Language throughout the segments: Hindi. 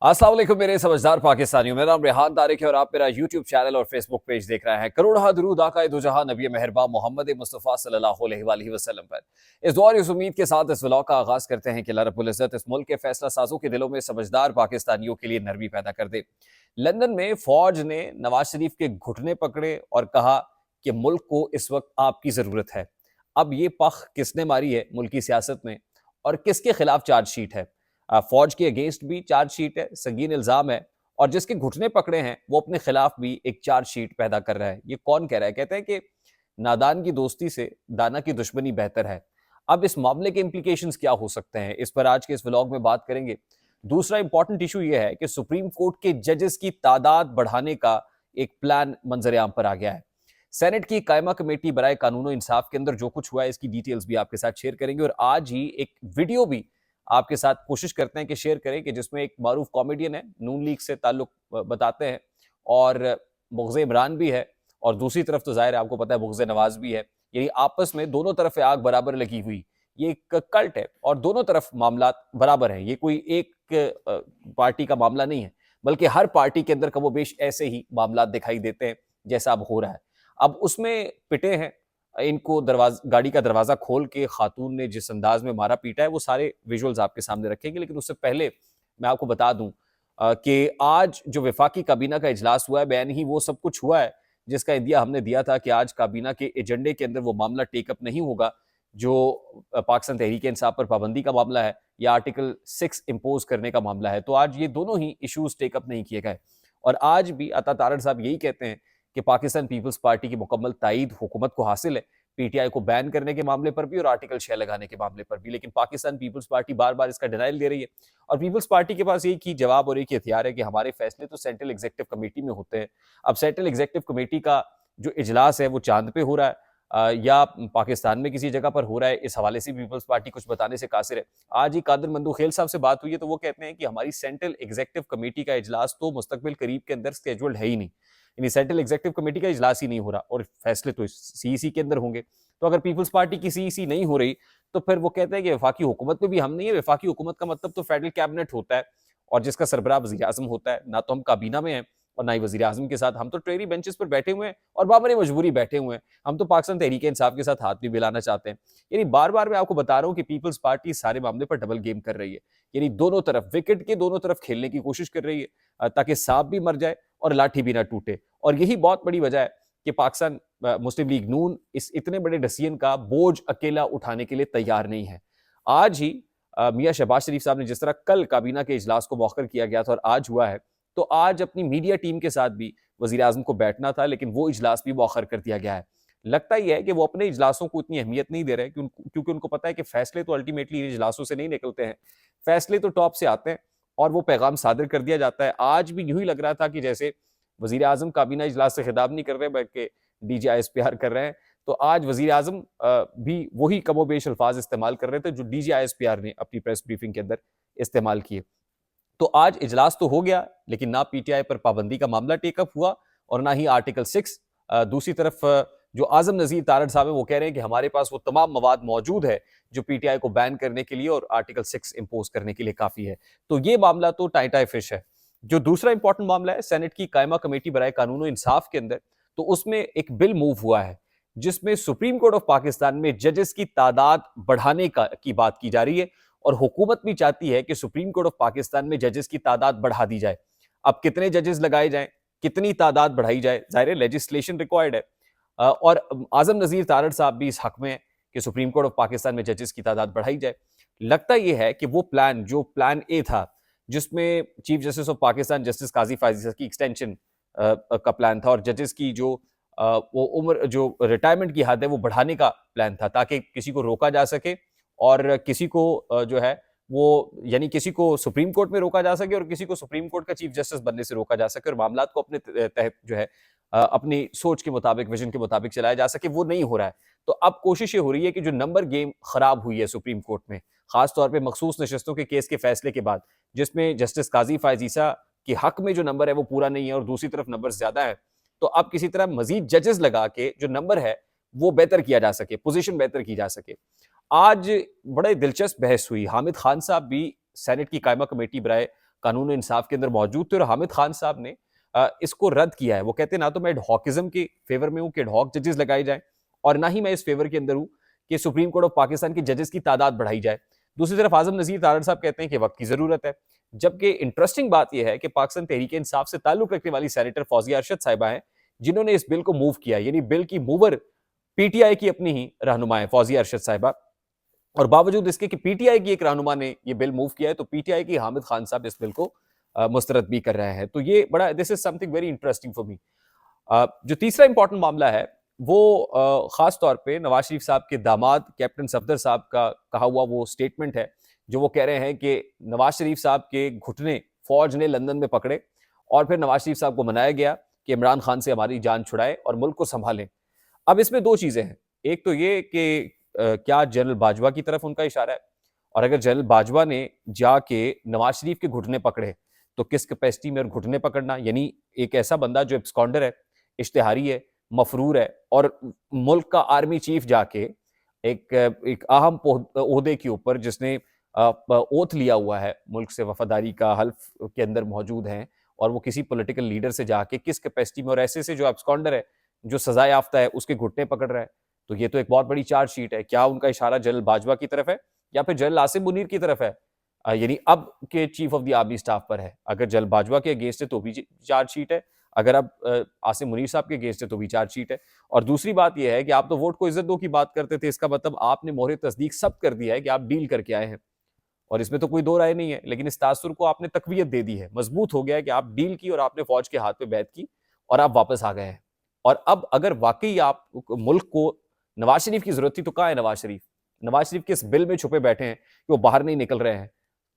अस्सलाम वालेकुम मेरे समझदार पाकिस्तानियों। मेरा नाम रेहान तारिक है और आप मेरा यूट्यूब चैनल और फेसबुक पेज देख रहे हैं। करोड़ दुरूद आका दो जहां नबी मेहरबान मोहम्मद मुस्तफ़ा सल्लल्लाहु अलैहि वसल्लम पर। इस दुआ और इस उम्मीद के साथ इस व्लॉग का आगाज करते हैं कि अल्लाह रब्बुल इज्जत इस मुल्क के फैसला साजों के दिलों में समझदार पाकिस्तानियों के लिए नरमी पैदा कर दे। लंदन में फौज ने नवाज शरीफ के घुटने पकड़े और कहा कि मुल्क को इस वक्त आपकी जरूरत है। अब ये पख किसने मारी है मुल्की सियासत में और किसके खिलाफ चार्जशीट है? फौज के अगेंस्ट भी चार्जशीट है, संगीन इल्जाम है, और जिसके घुटने पकड़े हैं वो अपने खिलाफ भी एक चार्जशीट पैदा कर रहा है। ये कौन कह रहा है? कहते हैं कि नादान की दोस्ती से दाना की दुश्मनी बेहतर है। अब इस मामले के इंप्लीकेशंस क्या हो सकते हैं, इस पर आज के इस व्लॉग में बात करेंगे। दूसरा इंपॉर्टेंट इशू यह है कि सुप्रीम कोर्ट के जजेस की तादाद बढ़ाने का एक प्लान मंजरेआम पर आ गया है। सेनेट की कायमा कमेटी बराए कानून इंसाफ के अंदर जो कुछ हुआ है इसकी डिटेल्स भी आपके साथ शेयर करेंगे, और आज ही एक वीडियो भी आपके साथ कोशिश करते हैं कि शेयर करें कि जिसमें एक मारूफ कॉमेडियन है, नून लीग से ताल्लुक बताते हैं, और बुग़्ज़ इमरान भी है, और दूसरी तरफ तो जाहिर है आपको पता है बुग़्ज़ नवाज भी है। यानी आपस में दोनों तरफ आग बराबर लगी हुई ये एक कल्ट है, और दोनों तरफ मामला बराबर है। ये कोई एक पार्टी का मामला नहीं है, बल्कि हर पार्टी के अंदर कमोबेश ऐसे ही मामला दिखाई देते हैं जैसा अब हो रहा है। अब उसमें पिटे हैं, इनको गाड़ी का दरवाजा खोल के खातून ने जिस अंदाज में मारा पीटा है वो सारे विजुअल्स आपके सामने रखेंगे। लेकिन उससे पहले मैं आपको बता दूं कि आज जो वफाकी काबीना का इजलास हुआ है, बैन ही वो सब कुछ हुआ है जिसका इंदिया हमने दिया था कि आज काबीना के एजेंडे के अंदर वो मामला टेकअप नहीं होगा जो पाकिस्तान तहरीक इंसाफ पर पाबंदी का मामला है या आर्टिकल 6 इम्पोज करने का मामला है। तो आज ये दोनों ही इश्यूज टेकअप नहीं किए गए, और आज भी अता तारड़ साहब यही कहते हैं कि पाकिस्तान पीपल्स पार्टी की मुकम्मल ताईद हुकूमत को हासिल है, पीटीआई को बैन करने के मामले पर भी और आर्टिकल 6 लगाने के मामले पर भी। लेकिन पाकिस्तान पीपल्स पार्टी बार बार इसका डिनाइल दे रही है, और पीपल्स पार्टी के पास एक ही जवाब और एक ही हथियार है कि हमारे फैसले तो सेंट्रल एग्जीक्यूटिव कमेटी में होते हैं। अब सेंट्रल एग्जीक्यूटिव कमेटी का जो इजलास है वो चांद पे हो रहा है या पाकिस्तान में किसी जगह पर हो रहा है, इस हवाले से पीपल्स पार्टी कुछ बताने से कासिर है। आज ही कादिर मंदूखेल साहब से बात हुई है तो वो कहते हैं कि हमारी सेंट्रल एग्जीक्यूटिव कमेटी का इजलास तो मुस्तकबिल करीब के अंदर स्केड्यूल्ड है ही नहीं, यानी सेंट्रल एग्जीक्यूटिव कमेटी का इजलास ही नहीं हो रहा, और फैसले तो सीईसी के अंदर होंगे। तो अगर पीपल्स पार्टी की सीईसी नहीं हो रही तो फिर वो कहते हैं कि वफाकी हुकूमत में भी हम नहीं है। वफाकी हुकूमत का मतलब तो फेडरल कैबिनेट होता है और जिसका सरबराह वज़ीर आज़म होता है। ना तो हम काबीना में हैं और ना ही वज़ीर आज़म के साथ, हम तो ट्रेरी बेंचेस पर बैठे हुए हैं और बाबरी मजबूरी बैठे हुए हैं। हम तो पाकिस्तान तहरीक इंसाफ के साथ हाथ भी मिलाना चाहते हैं। यानी बार बार मैं आपको बता रहा हूँ कि पीपल्स पार्टी सारे मामले पर डबल गेम कर रही है, यानी दोनों तरफ विकेट के दोनों तरफ खेलने की कोशिश कर रही है ताकि सांप भी मर जाए और लाठी भी ना टूटे। और यही बहुत बड़ी वजह है कि पाकिस्तान मुस्लिम लीग नून इस इतने बड़े डिसीजन का बोझ अकेला उठाने के लिए तैयार नहीं है। आज ही मियां शहबाज शरीफ साहब ने जिस तरह कल काबीना के इजलास को मौखर किया गया था और आज हुआ है, तो आज अपनी मीडिया टीम के साथ भी वजीर आजम को बैठना था, लेकिन वो इजलास भी मौखर कर दिया गया है। लगता ही है कि वो अपने इजलासों को इतनी अहमियत नहीं दे रहे क्योंकि उनको पता है कि फैसले तो अल्टीमेटली इजलासों से नहीं निकलते हैं, फैसले तो टॉप से आते हैं और वो पैगाम सादर कर दिया जाता है। आज भी यूं ही लग रहा था कि जैसे वजीर आजम काबीना इजलास से खिताब नहीं कर रहे बल्कि DGISPR कर रहे हैं। तो आज वजीर आजम भी वही कमोबेश अल्फाज इस्तेमाल कर रहे थे जो DGISPR ने अपनी प्रेस ब्रीफिंग के अंदर इस्तेमाल किए। तो आज इजलास तो हो गया, लेकिन ना पीटीआई पर पाबंदी का मामला टेकअप हुआ और ना ही आर्टिकल 6। दूसरी तरफ जो आजम नजीर तारड़ साहब है वो कह रहे हैं कि हमारे पास वो तमाम मवाद मौजूद है जो पीटीआई को बैन करने के लिए और आर्टिकल 6 इंपोज करने के लिए काफी है। तो ये मामला तो टाई फिश है। जो दूसरा इंपॉर्टेंट मामला है सेनेट की कायमा कमेटी बराए कानून और इंसाफ के अंदर, तो उसमें एक बिल मूव हुआ है जिसमें सुप्रीम कोर्ट ऑफ पाकिस्तान में जजेस की तादाद बढ़ाने की बात की जा रही है, और हुकूमत भी चाहती है कि सुप्रीम कोर्ट ऑफ पाकिस्तान में जजेस की तादाद बढ़ा दी जाए। अब कितने जजेस लगाए जाएं, कितनी तादाद बढ़ाई जाए, जाहिर लेजिस्लेशन रिक्वायर्ड है, और आजम नजीर तारड़ साहब भी इस हक में है कि सुप्रीम कोर्ट ऑफ पाकिस्तान में जजेस की तादाद बढ़ाई जाए। लगता यह है कि वो प्लान जो प्लान ए था जिसमें chief justice of Pakistan justice Qazi Faez की एक्सटेंशन का प्लान था और जजेस की जो वो उम्र जो रिटायरमेंट की हद है वो बढ़ाने का प्लान था ताकि किसी को रोका जा सके और किसी को जो है वो यानी किसी को सुप्रीम कोर्ट में रोका जा सके और किसी को सुप्रीम कोर्ट का चीफ जस्टिस बनने से रोका जा सके और मामलात को अपने तहत जो है अपनी सोच के मुताबिक विजन के मुताबिक चलाया जा सके। वो नहीं हो रहा है। तो अब कोशिश ये हो रही है कि जो नंबर गेम खराब हुई है सुप्रीम कोर्ट में, खासतौर पर मखसूस नशस्तों के केस के फैसले के बाद जिसमें जस्टिस काजी फायजीसा के हक में जो नंबर है वो पूरा नहीं है और दूसरी तरफ नंबर ज्यादा है, तो अब किसी तरह मजीद जजेस लगा के जो नंबर है वो बेहतर किया जा सके, पोजीशन बेहतर की जा सके। आज बड़े दिलचस्प बहस हुई। हामिद खान साहब भी सेनेट की कायमा कमेटी बराए कानून इंसाफ के अंदर मौजूद थे और हामिद खान साहब ने इसको रद्द किया है। वो कहते हैं ना तो मैं एडहॉकिज्म के फेवर में हूं कि एडहॉक जजेस लगाए जाएं, और ना ही मैं इस फेवर के अंदर हूं कि सुप्रीम कोर्ट ऑफ पाकिस्तान के जजेस की तादाद बढ़ाई जाए। दूसरी तरफ आजम नजीर तारड़ साहब कहते हैं कि वक्त की जरूरत है। जबकि इंटरेस्टिंग बात यह है कि पाकिस्तान तहरीक इंसाफ से ताल्लुक रखने वाली सेनेटर फौजिया अरशद साहिबा हैं जिन्होंने इस बिल को मूव किया, यानी बिल की मूवर पीटीआई की अपनी ही रहनुमा है फौजिया अरशद साहिबा, और बावजूद इसके कि पीटीआई की एक रहनुमा ने ये बिल मूव किया है तो पीटीआई की हामिद खान साहब इस बिल को मुस्तरद भी कर रहे हैं। तो ये बड़ा, this is something very interesting for me. जो तीसरा इंपॉर्टेंट मामला है वो खास तौर पे नवाज शरीफ साहब के दामाद कैप्टन सफदर साहब का कहा हुआ वो स्टेटमेंट है, जो वो कह रहे हैं कि नवाज शरीफ साहब के घुटने फौज ने लंदन में पकड़े और फिर नवाज शरीफ साहब को मनाया गया कि इमरान खान से हमारी जान छुड़ाए और मुल्क को संभालें। अब इसमें दो चीजें हैं, एक तो ये कि क्या जनरल बाजवा की तरफ उनका इशारा है, और अगर जनरल बाजवा ने जाके नवाज शरीफ के घुटने पकड़े तो किस कैपेसिटी में और घुटने पकड़ना, यानी एक ऐसा बंदा जो एब्सकॉन्डर है, इश्तिहारी है, मफरूर है, और मुल्क का आर्मी चीफ जाके एक अहम ओहदे के ऊपर जिसने ओथ लिया हुआ है, मुल्क से वफादारी का हल्फ के अंदर मौजूद हैं, और वो किसी पॉलिटिकल लीडर से जाके किस कैपेसिटी में और ऐसे से जो एब्सकॉन्डर है, जो सजा याफ्ता है, उसके घुटने पकड़ रहा है, तो ये तो एक बहुत बड़ी चार्जशीट है। क्या उनका इशारा जनरल बाजवा की तरफ है या फिर जनरल आसिम मुनीर की तरफ है, यानी अब के chief of the army staff पर है? अगर जनरल बाजवा के अगेंस्ट है तो भी चार्जशीट है, अगर अब आसिम मुनीर साहब के अगेंस्ट है तो भी चार्जशीट है। और दूसरी बात यह है कि आप तो वोट को इज्जत दो की बात करते थे, इसका मतलब आपने मोहर तस्दीक सब कर दिया है कि आप डील करके आए हैं, और इसमें तो कोई दो राय नहीं है, लेकिन इस तासुर को आपने तकवीयत दे दी है, मजबूत हो गया है कि आप डील की और आपने फौज के हाथ पे बैत की और आप वापस आ गए हैं। और अब अगर वाकई आप मुल्क को नवाज शरीफ की जरूरत थी तो कहां है नवाज शरीफ? नवाज शरीफ किस बिल में छुपे बैठे हैं कि वो बाहर नहीं निकल रहे हैं?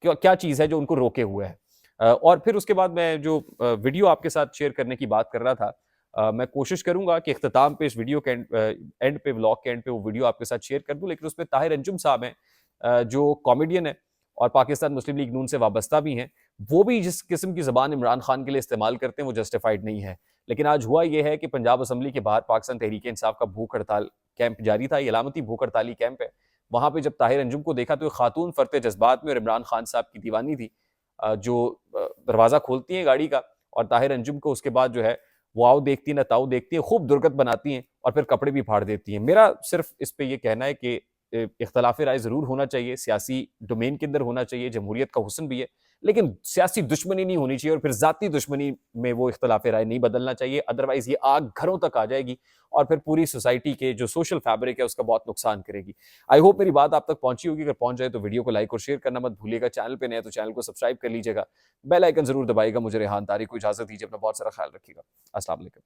क्या चीज है जो उनको रोके हुए है? और फिर उसके बाद मैं जो वीडियो आपके साथ शेयर करने की बात कर रहा था, मैं कोशिश करूंगा कि इख्तिताम पे इस वीडियो के एंड पे, व्लॉग के एंड पे वो वीडियो आपके साथ शेयर कर दूं, लेकिन उसमें ताहिर अंजुम साहब हैं जो कॉमेडियन है और पाकिस्तान मुस्लिम लीग नून से वाबस्ता भी हैं, वो भी जिस किस्म की जबान इमरान खान के लिए इस्तेमाल करते हैं वो जस्टिफाइड नहीं है। लेकिन आज हुआ यह है कि पंजाब असम्बली के बाहर पाकिस्तान तहरीक इंसाफ का भूख हड़ताल कैंप जारी था, ये अलामती भूख हड़ताली कैंप है। वहां पे जब ताहिर अंजुम को देखा तो एक खातून फरते जज्बात में और इमरान खान साहब की दीवानी थी, जो दरवाजा खोलती है गाड़ी का और ताहिर अंजुम को उसके बाद जो है वो आओ देखती है ना ताओ देखती है, खूब दुर्गत बनाती हैं और फिर कपड़े भी फाड़ देती हैं। मेरा सिर्फ इस पे ये कहना है कि इख्तलाफ राय जरूर होना चाहिए, सियासी डोमेन के अंदर होना चाहिए, जमहूरियत का हुस्न भी है, लेकिन सियासी दुश्मनी नहीं होनी चाहिए और फिर जाती दुश्मनी में वो इख्तलाफ राय नहीं बदलना चाहिए, अदरवाइज ये आग घरों तक आ जाएगी और फिर पूरी सोसाइटी के जो सोशल फैब्रिक है उसका बहुत नुकसान करेगी। आई होप मेरी बात आप तक पहुंची होगी, अगर पहुंच जाए तो वीडियो को लाइक और शेयर करना मत भूलिएगा, चैनल पे नए तो चैनल को सब्सक्राइब कर लीजिएगा, बेल आइकन जरूर दबाइएगा। मुझे रेहान तारिक को इजाजत दीजिए, अपना बहुत सारा ख्याल रखिएगा। अस्सलाम वालेकुम।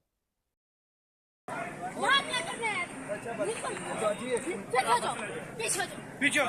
पीछे